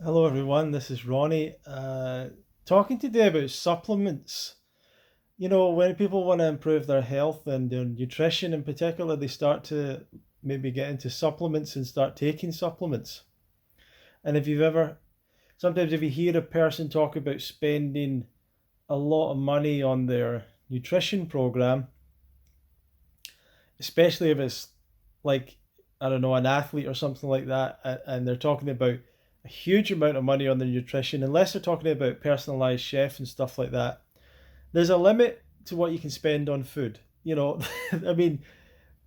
Hello, everyone. This is Ronnie. Talking today about supplements. When people want to improve their health and their nutrition in particular, they start to maybe get into supplements and start taking supplements. And sometimes if you hear a person talk about spending a lot of money on their nutrition program, especially if it's like, I don't know, an athlete or something like that, and they're talking about a huge amount of money on their nutrition, unless they're talking about personalized chef and stuff like that, there's a limit to what you can spend on food. I mean,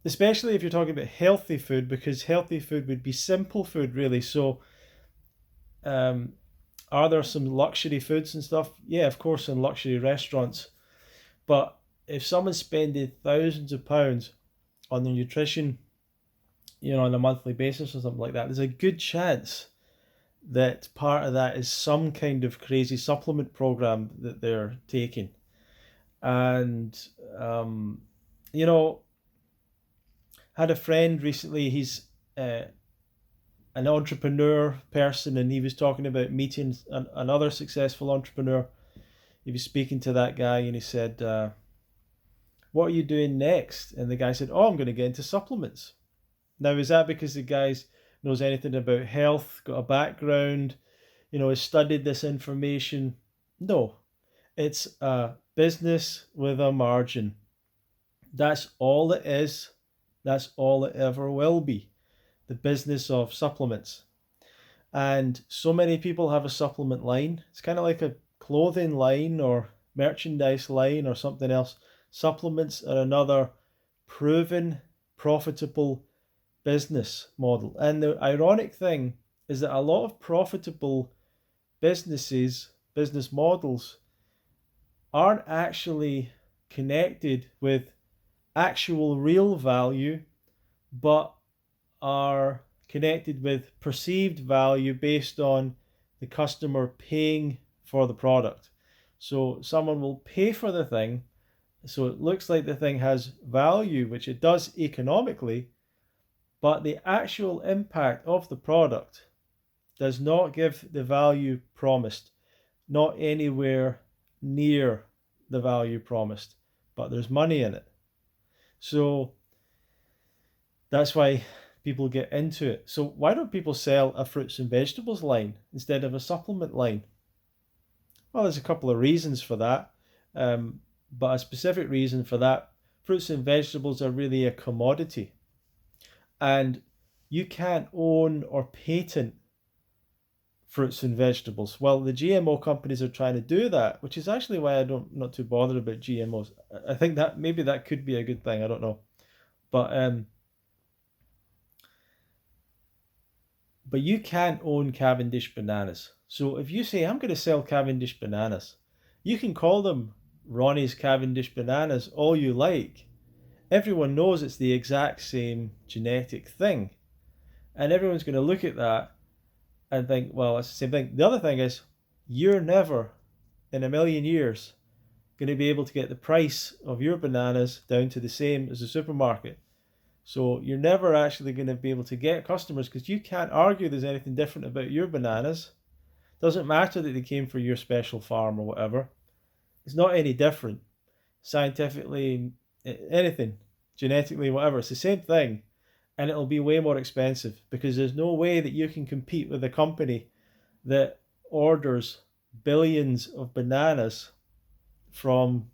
especially if you're talking about healthy food, because healthy food would be simple food, really. So, um, are there some luxury foods and stuff? Yeah, of course, in luxury restaurants. But if someone's spending thousands of pounds on their nutrition, on a monthly basis or something like that, there's a good chance that part of that is some kind of crazy supplement program that they're taking. And, um, you know, had a friend recently, he's an entrepreneur person, and he was talking about meeting another successful entrepreneur. He was speaking to that guy, and he said, what are you doing next? And the guy said, oh, I'm going to get into supplements. Now, is that because the guy knows anything about health, got a background, has studied this information? No, it's a business with a margin. That's all it is. That's all it ever will be. The business of supplements. And so many people have a supplement line. It's kind of like a clothing line or merchandise line or something else. Supplements are another proven profitable business model. And the ironic thing is that a lot of profitable business models, aren't actually connected with actual real value, but are connected with perceived value based on the customer paying for the product. So someone will pay for the thing, so it looks like the thing has value, which it does economically, but the actual impact of the product does not give the value promised, not anywhere near the value promised, but there's money in it. So that's why people get into it. So why don't people sell a fruits and vegetables line instead of a supplement line? Well, there's a couple of reasons for that. But a specific reason for that, fruits and vegetables are really a commodity. And you can't own or patent fruits and vegetables. Well, the GMO companies are trying to do that, which is actually why I'm not too bothered about GMOs. I think that maybe that could be a good thing. I don't know, but but you can't own Cavendish bananas. So if you say I'm going to sell Cavendish bananas, you can call them Ronnie's Cavendish bananas all you like. Everyone knows it's the exact same genetic thing, and everyone's going to look at that and think, well, it's the same thing. The other thing is, you're never in a million years going to be able to get the price of your bananas down to the same as the supermarket. So you're never actually going to be able to get customers because you can't argue there's anything different about your bananas. Doesn't matter that they came from your special farm or whatever. It's not any different. Scientifically, anything, genetically, whatever. It's the same thing. And it'll be way more expensive because there's no way that you can compete with a company that orders billions of bananas from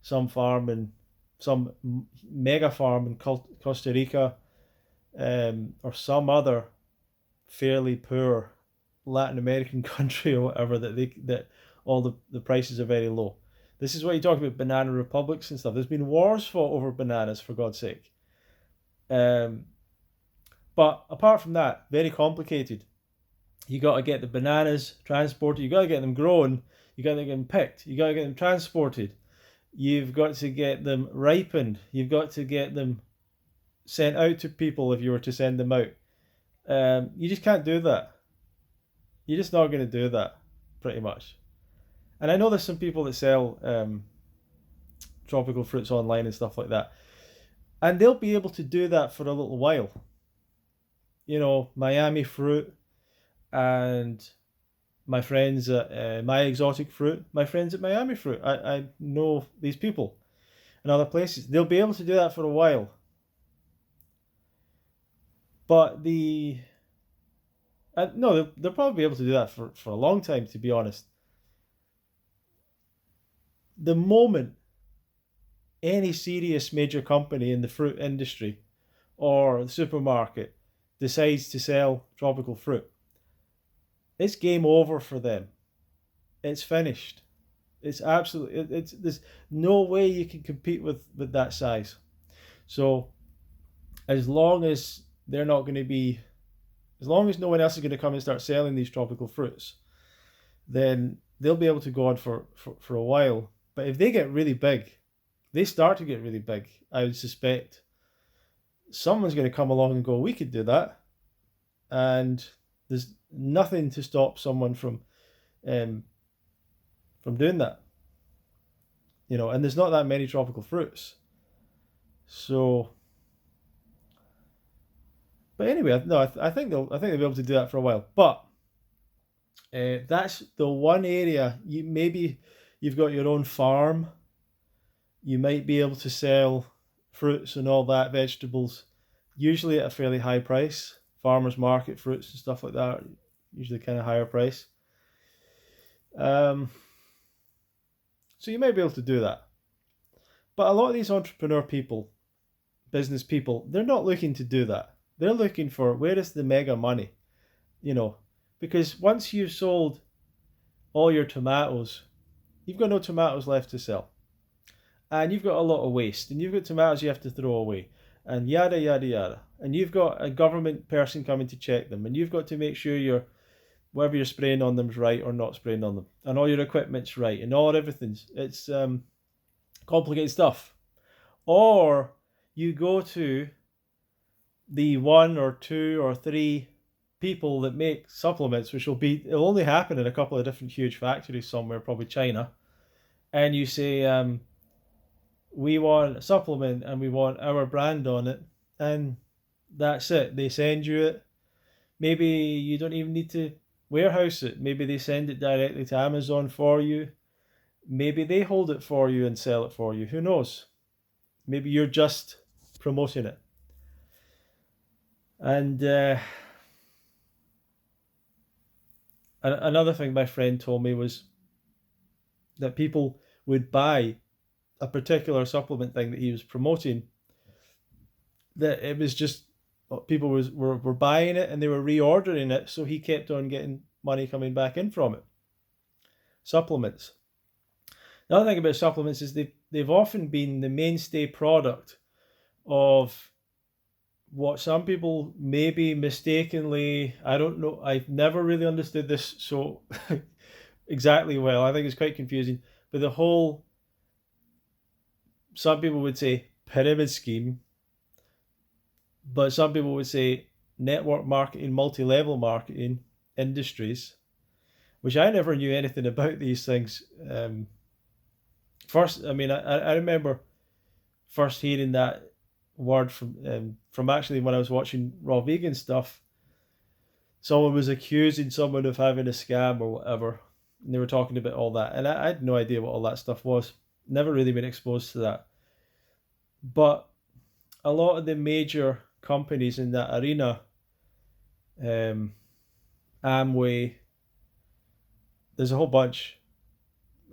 some farm in some mega farm in Costa Rica, or some other fairly poor Latin American country or whatever that all the prices are very low. This is what you talk about banana republics and stuff. There's been wars fought over bananas, for God's sake. Um, but apart from that, very complicated. You got to get the bananas transported. You got to get them grown. You got to get them picked. You got to get them transported. You've got to get them ripened. You've got to get them sent out to people if you were to send them out. You just can't do that. You're just not going to do that, pretty much. And I know there's some people that sell tropical fruits online and stuff like that, and they'll be able to do that for a little while. Miami fruit, and my friends at My Exotic Fruit, my friends at Miami Fruit. I know these people in other places. They'll be able to do that for a while. But no, they'll probably be able to do that for a long time, to be honest. The moment any serious major company in the fruit industry or the supermarket decides to sell tropical fruit, it's game over for them. It's finished. It's absolutely, there's no way you can compete with that size. So as long as they're not going to be, as long as no one else is going to come and start selling these tropical fruits, then they'll be able to go on for a while. But if they get really big, they start to get really big, I would suspect someone's going to come along and go, we could do that. And there's nothing to stop someone um, from doing that. And there's not that many tropical fruits. So, but anyway, no, I think they'll be able to do that for a while. But that's the one area you've got your own farm. You might be able to sell fruits and all that, vegetables, usually at a fairly high price. Farmers market fruits and stuff like that, usually kind of higher price. So you might be able to do that. But a lot of these entrepreneur people, business people, they're not looking to do that. They're looking for, where is the mega money? Because once you've sold all your tomatoes, you've got no tomatoes left to sell. And you've got a lot of waste, and you've got tomatoes you have to throw away, and yada, yada, yada. And you've got a government person coming to check them, and you've got to make sure whatever you're spraying on them is right or not spraying on them, and all your equipment's right, and everything's. It's complicated stuff. Or you go to the 1 or 2 or 3 people that make supplements, which it'll only happen in a couple of different huge factories somewhere, probably China, and you say, we want a supplement and we want our brand on it, and that's it. They send you it. Maybe you don't even need to warehouse it. Maybe they send it directly to Amazon for you. Maybe they hold it for you and sell it for you. Who knows? Maybe you're just promoting it. And another thing my friend told me was that people would buy a particular supplement thing that he was promoting, that it was just people were buying it and they were reordering it, so he kept on getting money coming back in from it. Supplements. The other thing about supplements is they've often been the mainstay product of what some people maybe mistakenly, I don't know, I've never really understood this so exactly well. I think it's quite confusing, but some people would say pyramid scheme, but some people would say network marketing, multi-level marketing industries, which I never knew anything about these things. First, I mean, I remember first hearing that word from actually when I was watching Raw Vegan stuff. Someone was accusing someone of having a scam or whatever, and they were talking about all that, and I had no idea what all that stuff was. Never really been exposed to that. But a lot of the major companies in that arena, Amway, there's a whole bunch,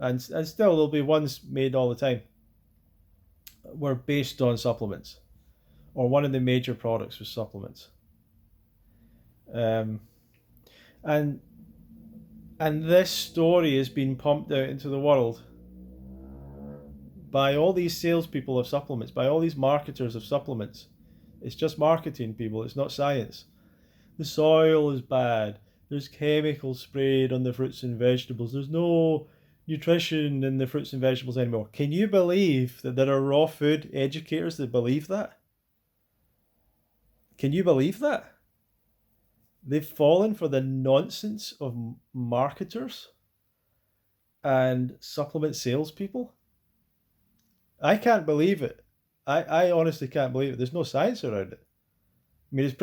and still there'll be ones made all the time, were based on supplements, or one of the major products was supplements. And this story has been pumped out into the world by all these salespeople of supplements, by all these marketers of supplements. It's just marketing, people. It's not science. The soil is bad. There's chemicals sprayed on the fruits and vegetables. There's no nutrition in the fruits and vegetables anymore. Can you believe that there are raw food educators that believe that? Can you believe that? They've fallen for the nonsense of marketers and supplement salespeople. I can't believe it. I honestly can't believe it. There's no science around it. I mean, this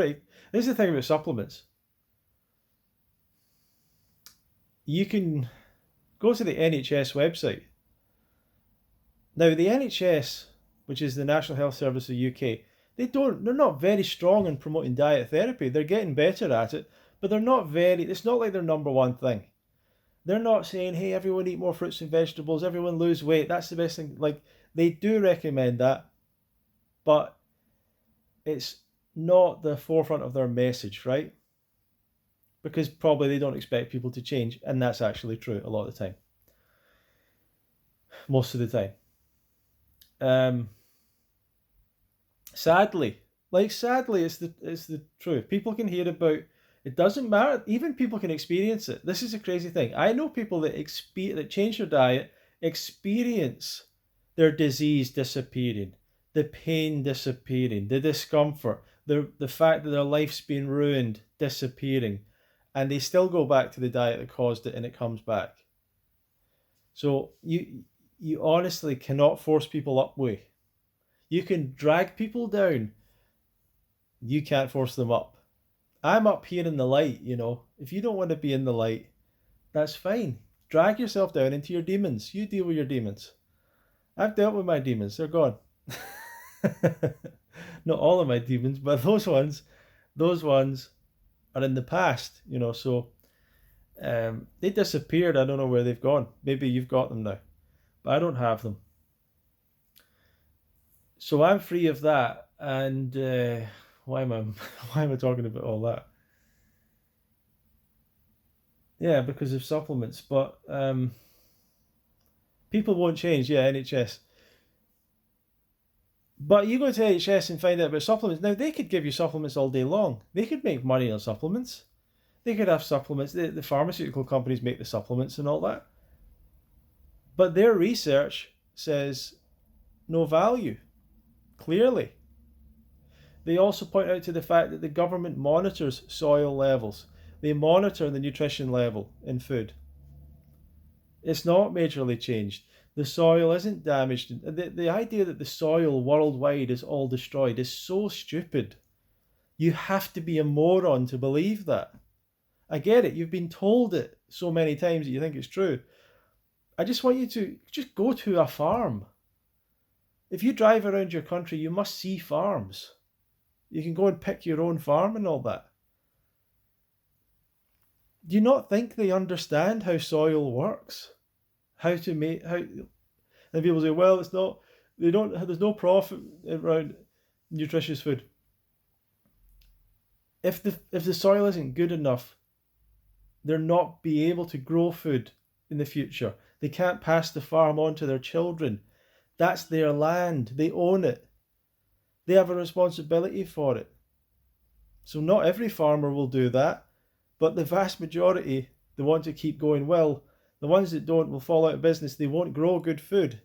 is the thing about supplements. you can go to the NHS website. Now, the NHS, which is the National Health Service of the UK, they're not very strong in promoting diet therapy. They're getting better at it, but it's not like their number one thing. They're not saying, hey, everyone eat more fruits and vegetables, everyone lose weight, that's the best thing. Like, they do recommend that, but it's not the forefront of their message, right? Because probably they don't expect people to change, and that's actually true a lot of the time. Most of the time. Sadly, it's the truth. People can hear about it. Doesn't matter. Even people can experience it. This is a crazy thing. I know people that change their diet, experience their disease disappearing, the pain disappearing, the discomfort, the fact that their life's been ruined disappearing, and they still go back to the diet that caused it, and it comes back. So you honestly cannot force people up way. You can drag people down. You can't force them up. I'm up here in the light, you know. If you don't want to be in the light, that's fine. Drag yourself down into your demons. You deal with your demons. I've dealt with my demons. They're gone. Not all of my demons, but those ones are in the past, you know. So they disappeared. I don't know where they've gone. Maybe you've got them now, but I don't have them. So I'm free of that. And why am I talking about all that? Yeah, because of supplements. But people won't change. Yeah, NHS. But you go to NHS and find out about supplements. Now, they could give you supplements all day long. They could make money on supplements. They could have supplements. The pharmaceutical companies make the supplements and all that. But their research says no value, clearly. They also point out to the fact that the government monitors soil levels. They monitor the nutrition level in food. It's not majorly changed. The soil isn't damaged. The idea that the soil worldwide is all destroyed is so stupid. You have to be a moron to believe that. I get it. You've been told it so many times that you think it's true. I just want you to just go to a farm. If you drive around your country, you must see farms. You can go and pick your own farm and all that. Do you not think they understand how soil works? How to make and people say, well, it's not. There's no profit around nutritious food. If the soil isn't good enough, they'll not be able to grow food in the future. They can't pass the farm on to their children. That's their land. They own it. They have a responsibility for it. So not every farmer will do that, but the vast majority, they want to keep going well. The ones that don't will fall out of business. They won't grow good food.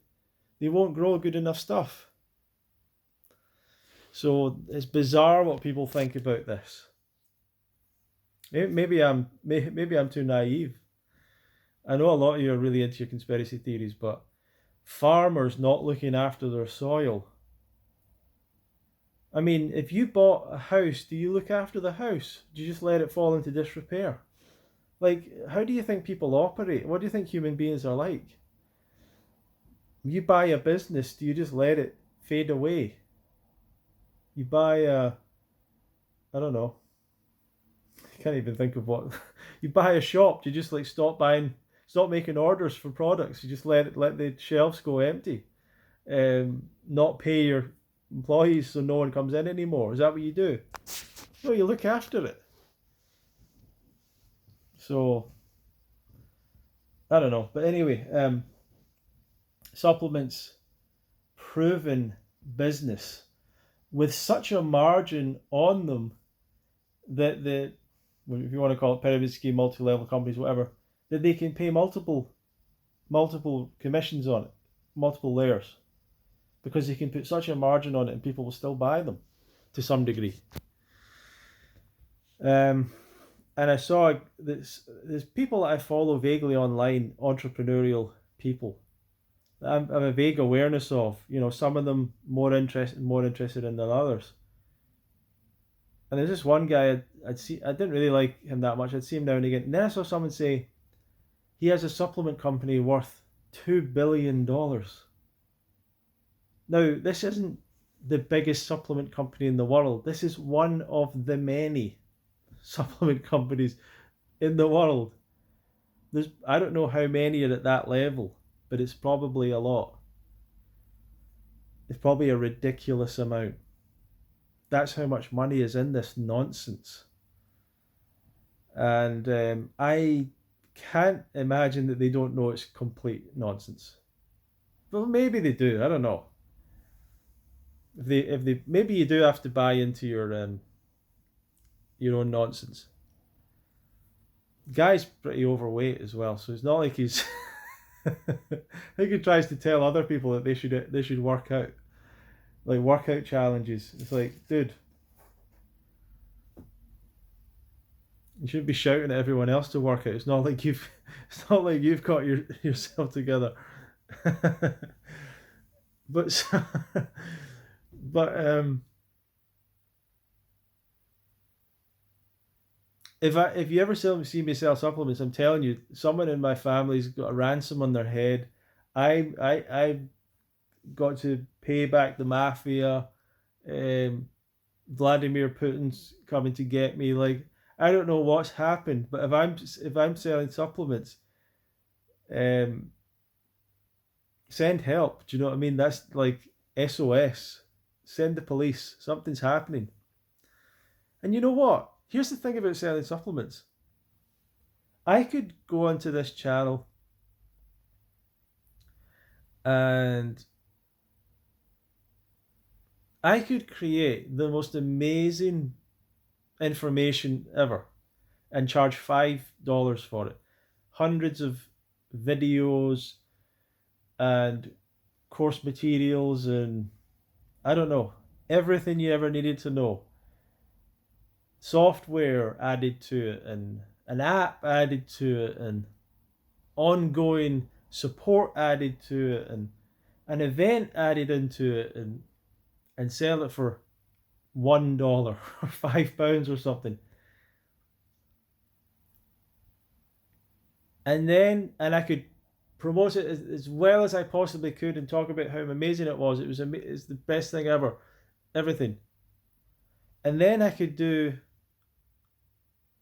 They won't grow good enough stuff. So it's bizarre what people think about this. Maybe I'm too naive. I know a lot of you are really into your conspiracy theories, but farmers not looking after their soil. I mean, if you bought a house, do you look after the house? Do you just let it fall into disrepair? Like, how do you think people operate? What do you think human beings are like? You buy a business, do you just let it fade away? You buy I don't know. I can't even think of what. You buy a shop, do you just like stop making orders for products? You just let the shelves go empty, not pay your employees so no one comes in anymore. Is that what you do? No, you look after it. So I don't know, but anyway, supplements, proven business with such a margin on them that if you want to call it pyramid scheme, multi-level companies, whatever, that they can pay multiple commissions on it, multiple layers, because they can put such a margin on it and people will still buy them to some degree. And I saw there's people that I follow vaguely online, entrepreneurial people. I have a vague awareness of, some of them more interested in than others. And there's this one guy I didn't really like him that much. I'd see him now and again. And then I saw someone say, He has a supplement company worth $2 billion. Now, this isn't the biggest supplement company in the world. This is one of the many supplement companies in the world. I don't know how many are at that level, but it's probably a lot. It's probably a ridiculous amount. That's how much money is in this nonsense. And I can't imagine that they don't know it's complete nonsense. Well, maybe they do. I don't know. If they maybe you do have to buy into your own nonsense. The guy's pretty overweight as well, so it's not like he's. I think he tries to tell other people that they should work out, like workout challenges. It's like, dude, you shouldn't be shouting at everyone else to work out. It's not like you've it's not like you've got yourself together. but so, but if you ever see me sell supplements, I'm telling you, someone in my family's got a ransom on their head. I got to pay back the mafia. Um, Vladimir Putin's coming to get me. Like, I don't know what's happened, but if I'm selling supplements, um, send help. Do you know what I mean? That's like SOS. Send the police. Something's happening. And you know what? Here's the thing about selling supplements. I could go onto this channel and I could create the most amazing information ever and charge $5 for it. Hundreds of videos and course materials and I don't know, everything you ever needed to know. Software added to it and an app added to it and ongoing support added to it and an event added into it and sell it for $1 or £5 or something. And I could promote it as well as I possibly could and talk about how amazing it was. It's the best thing ever, everything. And then I could do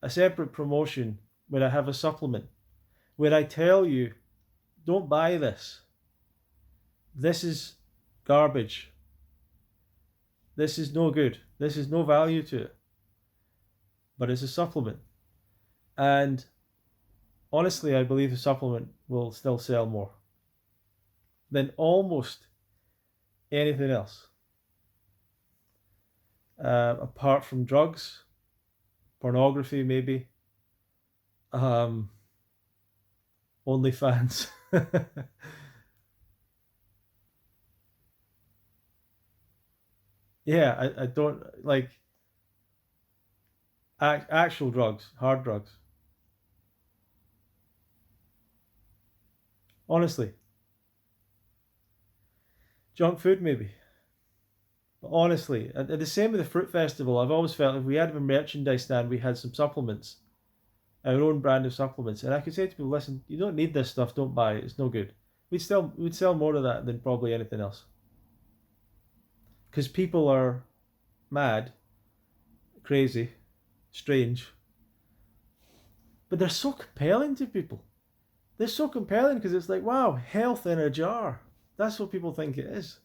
a separate promotion where I have a supplement where I tell you, don't buy this. This is garbage. This is no good. This is no value to it. But it's a supplement. And honestly, I believe the supplement will still sell more than almost anything else. Apart from drugs, pornography, maybe. OnlyFans. Yeah, I don't like actual drugs, hard drugs. Honestly, junk food maybe. But honestly, and the same with the fruit festival. I've always felt if we had a merchandise stand, we had some supplements, our own brand of supplements, and I could say to people, listen, you don't need this stuff. Don't buy it. It's no good. We'd sell more of that than probably anything else. Because people are mad, crazy, strange, but they're so compelling to people. They're so compelling because it's like, wow, health in a jar. That's what people think it is.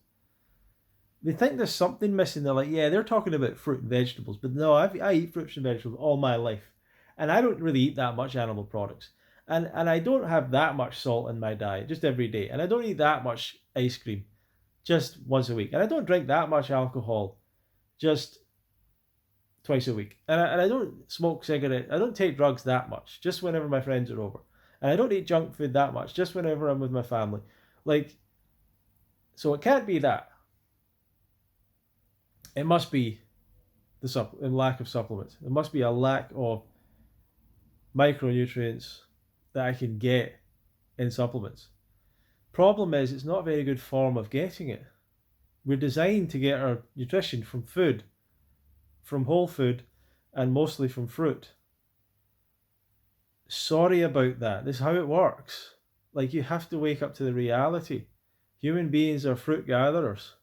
They think there's something missing. They're like, yeah, they're talking about fruit and vegetables, but no, I eat fruits and vegetables all my life, and I don't really eat that much animal products, and I don't have that much salt in my diet just every day, and I don't eat that much ice cream just once a week, and I don't drink that much alcohol just twice a week, and I don't smoke cigarettes. I don't take drugs that much, just whenever my friends are over, and I don't eat junk food that much, just whenever I'm with my family. Like, so it can't be that. It must be the lack of supplements. It must be a lack of micronutrients that I can get in supplements. Problem is, it's not a very good form of getting it. We're designed to get our nutrition from food, from whole food, and mostly from fruit. sorry about that. This is how it works. Like, you have to wake up to the reality. Human beings are fruit gatherers.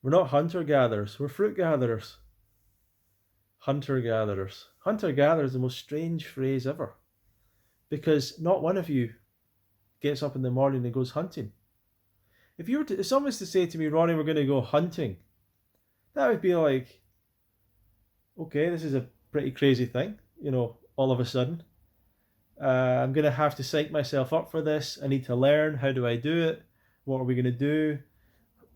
We're not hunter gatherers, we're fruit gatherers. Hunter gatherers. Hunter gatherer is the most strange phrase ever, because not one of you gets up in the morning and goes hunting. If someone was to say to me, Ronnie, we're going to go hunting, that would be like, okay, this is a pretty crazy thing, all of a sudden. I'm going to have to psych myself up for this. I need to learn. How do I do it? What are we going to do?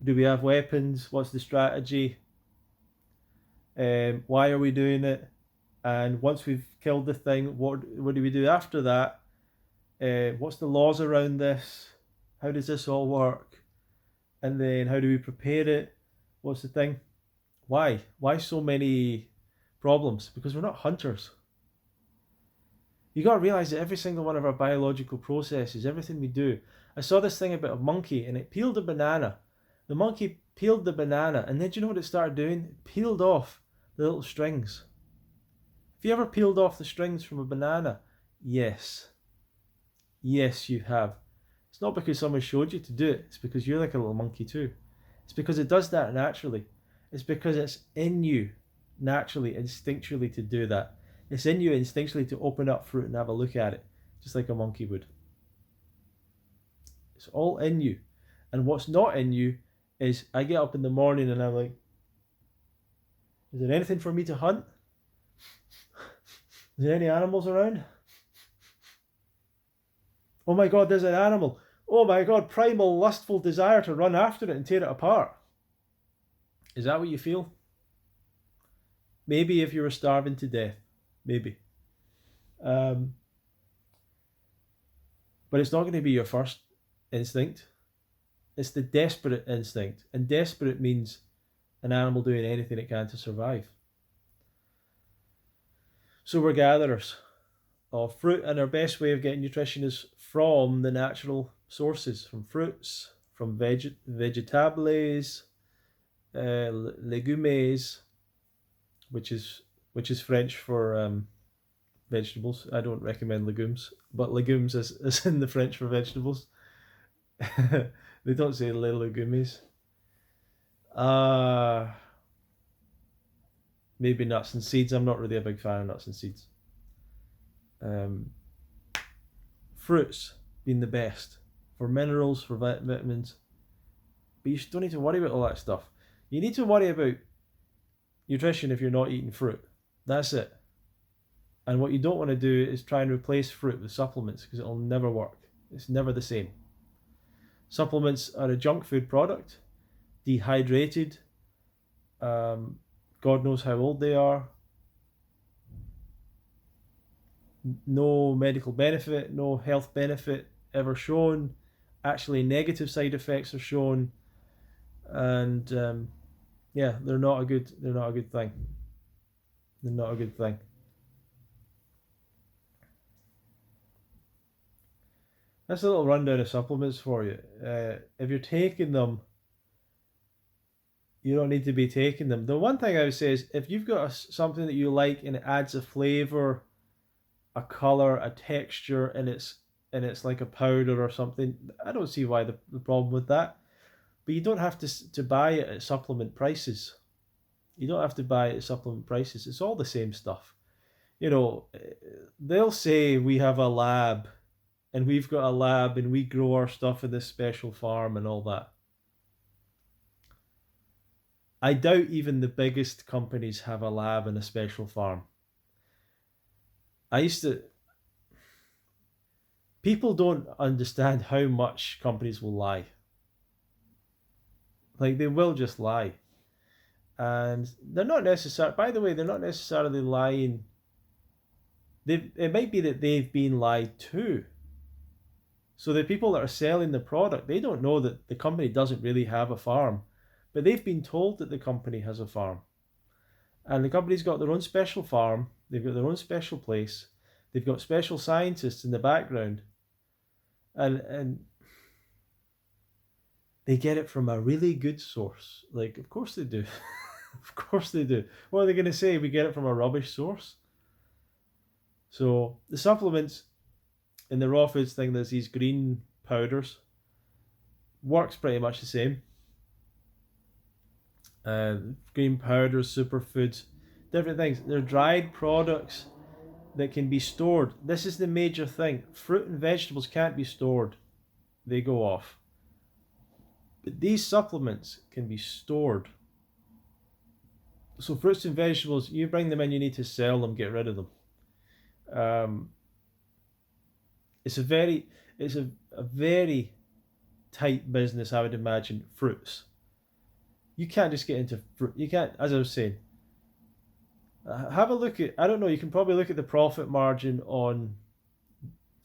Do we have weapons? What's the strategy? Why are we doing it? And once we've killed the thing, what do we do after that? What's the laws around this? How does this all work? And then how do we prepare it? What's the thing? Why? Why so many problems? Because we're not hunters. You got to realize that every single one of our biological processes, everything we do. I saw this thing about a monkey, and it peeled a banana. The monkey peeled the banana, and then do you know what it started doing? It peeled off the little strings. Have you ever peeled off the strings from a banana? Yes. Yes, you have. It's not because someone showed you to do it. It's because you're like a little monkey too. It's because it does that naturally. It's because it's in you naturally, instinctually to do that. It's in you instinctually to open up fruit and have a look at it, just like a monkey would. It's all in you. And what's not in you is, I get up in the morning and I'm like, is there anything for me to hunt? Is there any animals around? Oh my God, there's an animal. Oh my God, primal, lustful desire to run after it and tear it apart. Is that what you feel? Maybe if you were starving to death. Maybe. But it's not going to be your first instinct. It's the desperate instinct. And desperate means an animal doing anything it can to survive. So we're gatherers of fruit, and our best way of getting nutrition is from the natural sources, from fruits, from vegetables, legumes, which is French for vegetables. I don't recommend legumes, but legumes is in the French for vegetables. They don't say les legumes. Maybe nuts and seeds. I'm not really a big fan of nuts and seeds. Fruits being the best for minerals, for vitamins. But you don't need to worry about all that stuff. You need to worry about nutrition if you're not eating fruit. That's it. And what you don't want to do is try and replace fruit with supplements, because it'll never work. It's never the same. Supplements are a junk food product, dehydrated. God knows how old they are. No medical benefit, no health benefit ever shown. Actually, negative side effects are shown, and they're not a good thing. They're not a good thing. That's a little rundown of supplements for you. If you're taking them, you don't need to be taking them. The one thing I would say is, if you've got something that you like and it adds a flavor, a color, a texture, and it's like a powder or something, I don't see why the problem with that. But you don't have to buy it at supplement prices. You don't have to buy it at supplement prices. It's all the same stuff. They'll say we have a lab, and we've got a lab, and we grow our stuff in this special farm and all that. I doubt even the biggest companies have a lab and a special farm. People don't understand how much companies will lie. Like, they will just lie. And they're not necessarily, by the way, they're not necessarily lying. It might be that they've been lied to. So the people that are selling the product, they don't know that the company doesn't really have a farm, but they've been told that the company has a farm. And the company's got their own special farm, they've got their own special place, they've got special scientists in the background, and they get it from a really good source. Like, of course they do. Of course they do. What are they going to say? We get it from a rubbish source? So the supplements in the raw foods thing, there's these green powders. Works pretty much the same. Green powders, superfoods, different things. They're dried products that can be stored. This is the major thing. Fruit and vegetables can't be stored. They go off. But these supplements can be stored. So fruits and vegetables, you bring them in, you need to sell them, get rid of them. It's a very tight business, I would imagine. Fruits. You can't just get into fruit. You can't, as I was saying. Have a look at. I don't know. You can probably look at the profit margin on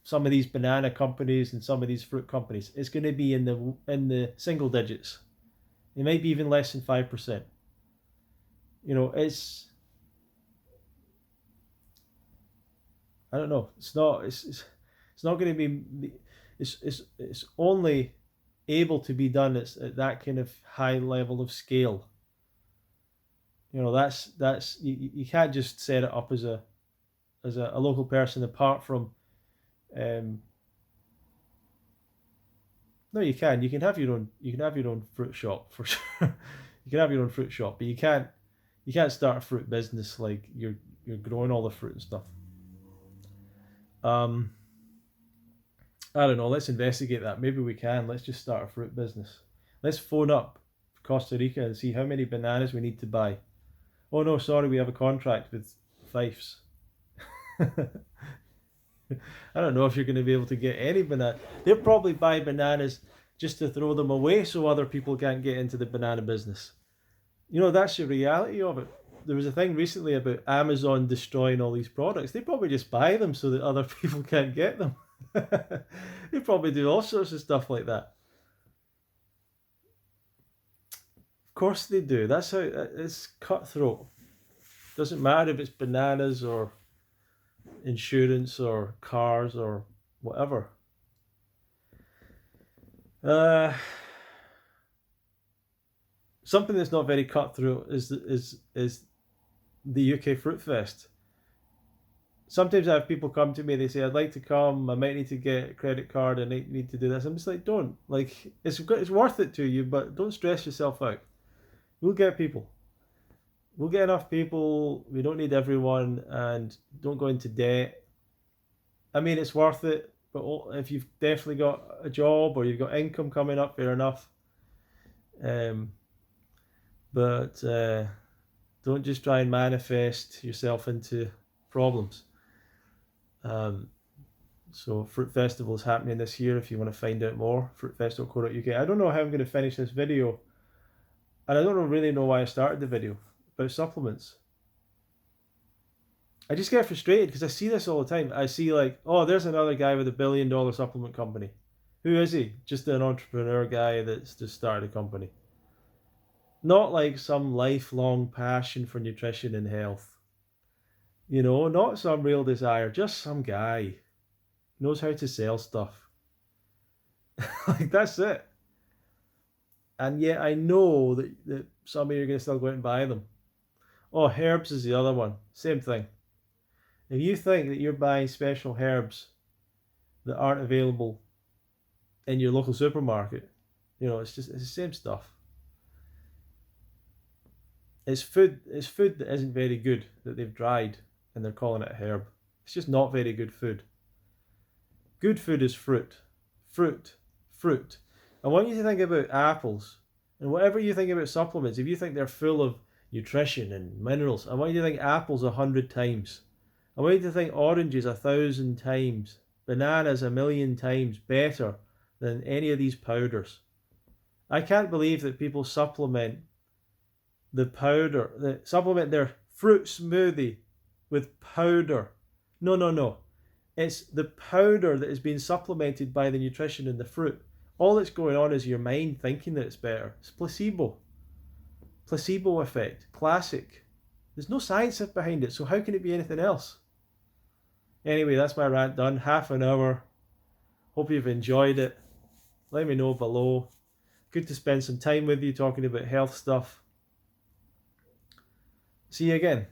some of these banana companies and some of these fruit companies. It's going to be in the single digits. It might be even less than 5%. You know, it's. I don't know. It's not. It's not going to be. It's only able to be done at that kind of high level of scale. You know, that's you can't just set it up as a local person apart from. No, you can. You can have your own. You can have your own fruit shop for sure. You can have your own fruit shop, but you can't start a fruit business like you're growing all the fruit and stuff. Um, I don't know. Let's investigate that. Maybe we can. Let's just start a fruit business. Let's phone up Costa Rica and see how many bananas we need to buy. Oh no, sorry, we have a contract with Fifes. I don't know if you're going to be able to get any banana. They'll probably buy bananas just to throw them away so other people can't get into the banana business. You know, that's the reality of it. There was a thing recently about Amazon destroying all these products. They probably just buy them so that other people can't get them. They probably do all sorts of stuff like that. Of course they do. That's how it's cutthroat. Doesn't matter if it's bananas or insurance or cars or whatever. Something that's not very cutthroat is the UK Fruit Fest. Sometimes I have people come to me, they say, I'd like to come, I might need to get a credit card, I need to do this. I'm just like, don't. Like, it's worth it to you, but don't stress yourself out. We'll get people. We'll get enough people, we don't need everyone, and don't go into debt. I mean, it's worth it, but if you've definitely got a job or you've got income coming up, fair enough. But don't just try and manifest yourself into problems. So Fruit Festival is happening this year. If you want to find out more, fruitfestival.co.uk. I don't know how I'm going to finish this video, and I don't really know why I started the video about supplements. I just get frustrated because I see this all the time. I see like, oh, there's another guy with $1 billion supplement company. Who is he? Just an entrepreneur guy that's just started a company. Not like some lifelong passion for nutrition and health. You know, not some real desire, just some guy knows how to sell stuff. Like, that's it. And yet I know that some of you are going to still go out and buy them. Oh, herbs is the other one. Same thing. If you think that you're buying special herbs that aren't available in your local supermarket, you know, it's the same stuff. It's food that isn't very good that they've dried and they're calling it a herb. It's just not very good food. Good food is fruit. Fruit. Fruit. I want you to think about apples and whatever you think about supplements. If you think they're full of nutrition and minerals, I want you to think apples 100 times. I want you to think oranges 1,000 times. Bananas 1,000,000 times better than any of these powders. I can't believe that people supplement supplement their fruit smoothie with powder. No. It's the powder that is being supplemented by the nutrition in the fruit. All that's going on is your mind thinking that it's better. It's placebo. Placebo effect. Classic. There's no science behind it, so how can it be anything else? Anyway, that's my rant done. Half an hour. Hope you've enjoyed it. Let me know below. Good to spend some time with you talking about health stuff. See you again.